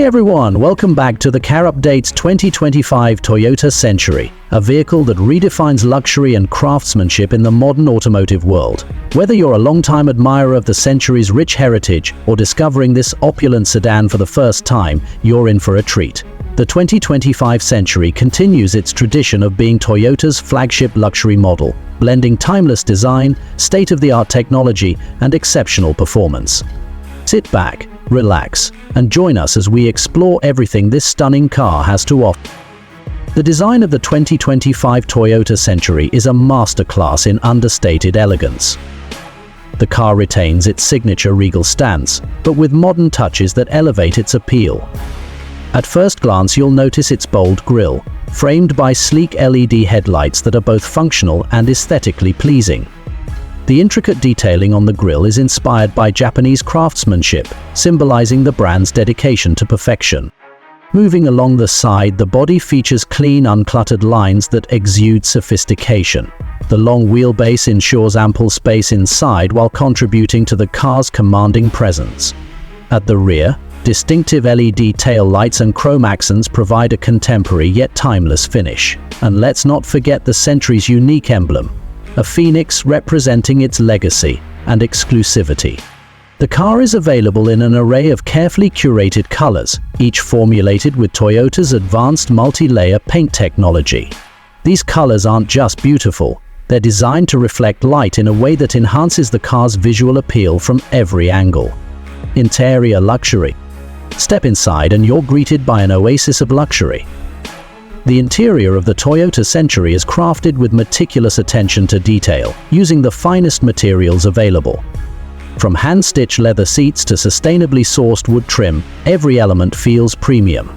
everyone, welcome back to the Car Updates 2025 Toyota Century, a vehicle that redefines luxury and craftsmanship in the modern automotive world. Whether you're a long-time admirer of the Century's rich heritage or discovering this opulent sedan for the first time, you're in for a treat. The 2025 Century continues its tradition of being Toyota's flagship luxury model, blending timeless design, state-of-the-art technology, and exceptional performance. Sit back, relax, and join us as we explore everything this stunning car has to offer. The design of the 2025 Toyota Century is a masterclass in understated elegance. The car retains its signature regal stance, but with modern touches that elevate its appeal. At first glance, you'll notice its bold grille, framed by sleek LED headlights that are both functional and aesthetically pleasing. The intricate detailing on the grille is inspired by Japanese craftsmanship, symbolizing the brand's dedication to perfection. Moving along the side, the body features clean, uncluttered lines that exude sophistication. The long wheelbase ensures ample space inside while contributing to the car's commanding presence. At the rear, distinctive LED tail lights and chrome accents provide a contemporary yet timeless finish. And let's not forget the Century's unique emblem, a phoenix representing its legacy and exclusivity. The car is available in an array of carefully curated colors, each formulated with Toyota's advanced multi-layer paint technology. These colors aren't just beautiful, they're designed to reflect light in a way that enhances the car's visual appeal from every angle. Interior luxury. Step inside and you're greeted by an oasis of luxury. The interior of the Toyota Century is crafted with meticulous attention to detail, using the finest materials available. From hand-stitched leather seats to sustainably sourced wood trim, every element feels premium.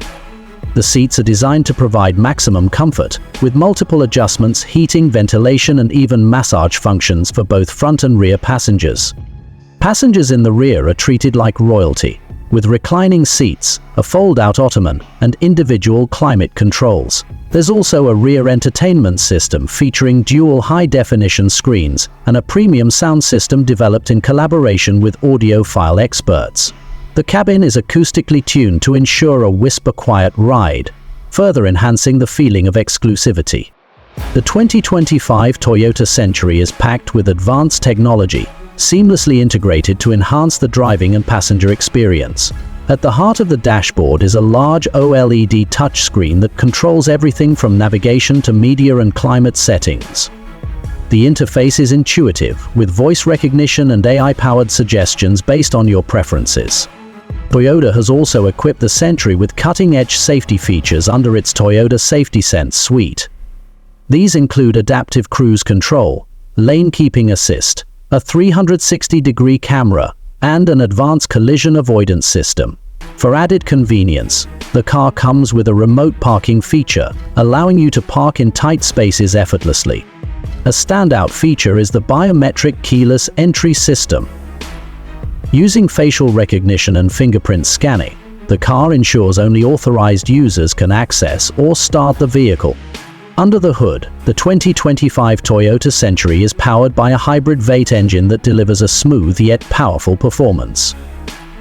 The seats are designed to provide maximum comfort, with multiple adjustments, heating, ventilation, and even massage functions for both front and rear passengers. Passengers in the rear are treated like royalty, with reclining seats, a fold-out ottoman, and individual climate controls. There's also a rear entertainment system featuring dual high-definition screens and a premium sound system developed in collaboration with audiophile experts. The cabin is acoustically tuned to ensure a whisper-quiet ride, further enhancing the feeling of exclusivity. The 2025 Toyota Century is packed with advanced technology, seamlessly integrated to enhance the driving and passenger experience. At the heart of the dashboard is a large OLED touchscreen that controls everything from navigation to media and climate settings. The interface is intuitive, with voice recognition and AI-powered suggestions based on your preferences. Toyota has also equipped the Century with cutting-edge safety features under its Toyota Safety Sense suite. These include adaptive cruise control, lane keeping assist, a 360-degree camera, and an advanced collision avoidance system. For added convenience, the car comes with a remote parking feature, allowing you to park in tight spaces effortlessly. A standout feature is the biometric keyless entry system. Using facial recognition and fingerprint scanning, the car ensures only authorized users can access or start the vehicle. Under the hood, the 2025 Toyota Century is powered by a hybrid V8 engine that delivers a smooth yet powerful performance.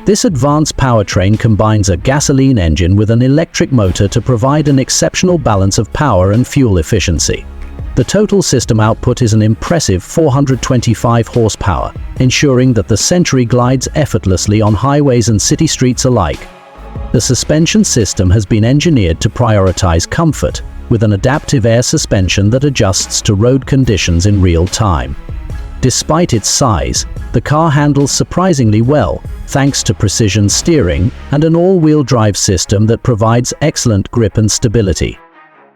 This advanced powertrain combines a gasoline engine with an electric motor to provide an exceptional balance of power and fuel efficiency. The total system output is an impressive 425 horsepower, ensuring that the Century glides effortlessly on highways and city streets alike. The suspension system has been engineered to prioritize comfort, with an adaptive air suspension that adjusts to road conditions in real time. Despite its size, the car handles surprisingly well, thanks to precision steering and an all-wheel drive system that provides excellent grip and stability.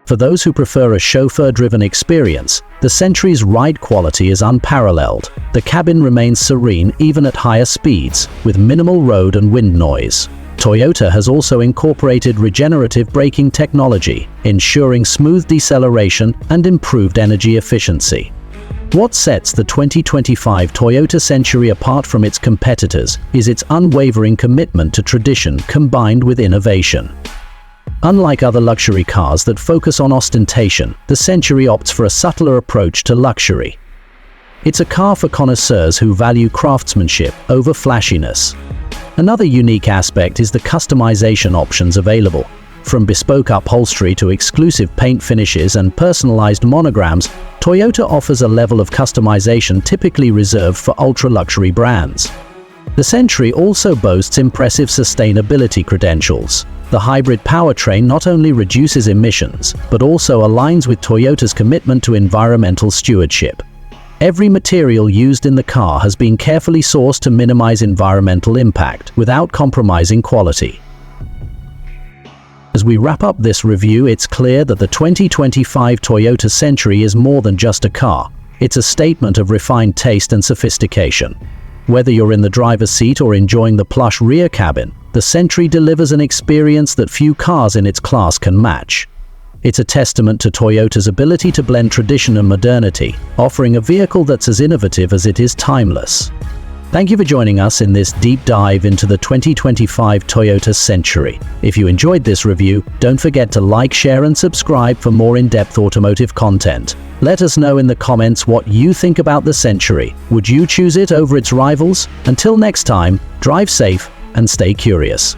For those who prefer a chauffeur-driven experience, the Century's ride quality is unparalleled. The cabin remains serene even at higher speeds, with minimal road and wind noise. Toyota has also incorporated regenerative braking technology, ensuring smooth deceleration and improved energy efficiency. What sets the 2025 Toyota Century apart from its competitors is its unwavering commitment to tradition combined with innovation. Unlike other luxury cars that focus on ostentation, the Century opts for a subtler approach to luxury. It's a car for connoisseurs who value craftsmanship over flashiness. Another unique aspect is the customization options available. From bespoke upholstery to exclusive paint finishes and personalized monograms, Toyota offers a level of customization typically reserved for ultra-luxury brands. The Century also boasts impressive sustainability credentials. The hybrid powertrain not only reduces emissions, but also aligns with Toyota's commitment to environmental stewardship. Every material used in the car has been carefully sourced to minimize environmental impact without compromising quality. As we wrap up this review, it's clear that the 2025 Toyota Century is more than just a car. It's a statement of refined taste and sophistication. Whether you're in the driver's seat or enjoying the plush rear cabin, the Century delivers an experience that few cars in its class can match. It's a testament to Toyota's ability to blend tradition and modernity, offering a vehicle that's as innovative as it is timeless. Thank you for joining us in this deep dive into the 2025 Toyota Century. If you enjoyed this review, don't forget to like, share, and subscribe for more in-depth automotive content. Let us know in the comments what you think about the Century. Would you choose it over its rivals? Until next time, drive safe and stay curious.